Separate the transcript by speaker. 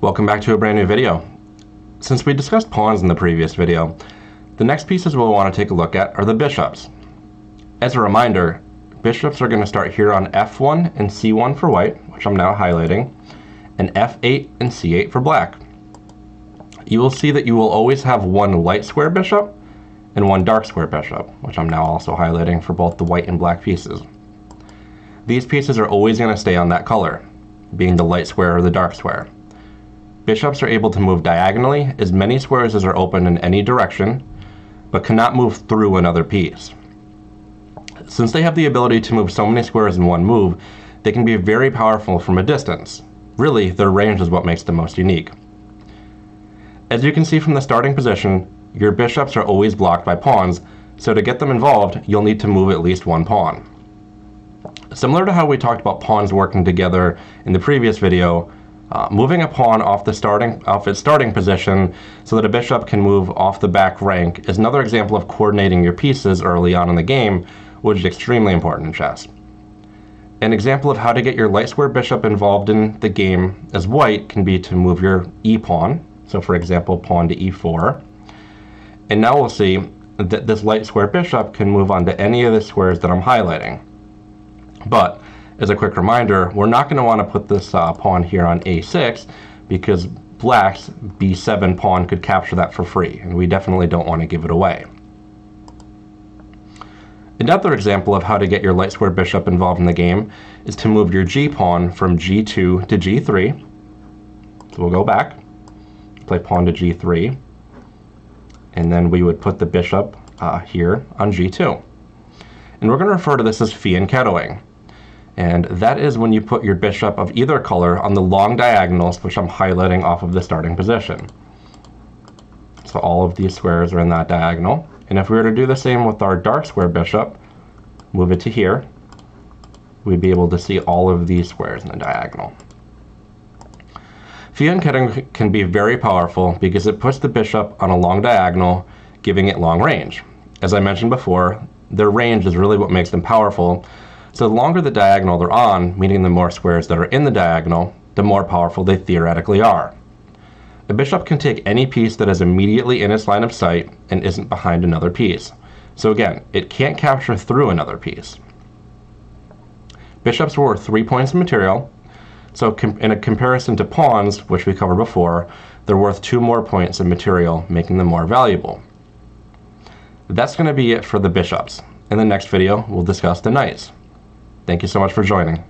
Speaker 1: Welcome back to a brand new video. Since we discussed pawns in the previous video, the next pieces we'll want to take a look at are the bishops. As a reminder, bishops are going to start here on f1 and c1 for white, which I'm now highlighting, and f8 and c8 for black. You will see that you will always have one light square bishop and one dark square bishop, which I'm now also highlighting for both the white and black pieces. These pieces are always going to stay on that color, being the light square or the dark square. Bishops are able to move diagonally as many squares as are open in any direction, but cannot move through another piece. Since they have the ability to move so many squares in one move, they can be very powerful from a distance. Really, their range is what makes them most unique. As you can see from the starting position, your bishops are always blocked by pawns, so to get them involved, you'll need to move at least one pawn. Similar to how we talked about pawns working together in the previous video, moving a pawn off its starting position so that a bishop can move off the back rank is another example of coordinating your pieces early on in the game, which is extremely important in chess. An example of how to get your light square bishop involved in the game as white can be to move your e-pawn, so for example pawn to e4. And now we'll see that this light square bishop can move onto any of the squares that I'm highlighting. But as a quick reminder, we're not going to want to put this pawn here on a6 because black's b7 pawn could capture that for free, and we definitely don't want to give it away. Another example of how to get your light square bishop involved in the game is to move your g-pawn from g2 to g3. So we'll go back, play pawn to g3, and then we would put the bishop here on g2. And we're going to refer to this as fianchettoing. And that is when you put your bishop of either color on the long diagonals, which I'm highlighting off of the starting position. So all of these squares are in that diagonal. And if we were to do the same with our dark square bishop, move it to here, we'd be able to see all of these squares in the diagonal. Fianchettoing can be very powerful because it puts the bishop on a long diagonal, giving it long range. As I mentioned before, their range is really what makes them powerful. So the longer the diagonal they're on, meaning the more squares that are in the diagonal, the more powerful they theoretically are. A bishop can take any piece that is immediately in its line of sight and isn't behind another piece. So again, it can't capture through another piece. Bishops were worth 3 points of material, so in a comparison to pawns, which we covered before, they're worth 2 more points of material, making them more valuable. That's going to be it for the bishops. In the next video, we'll discuss the knights. Thank you so much for joining.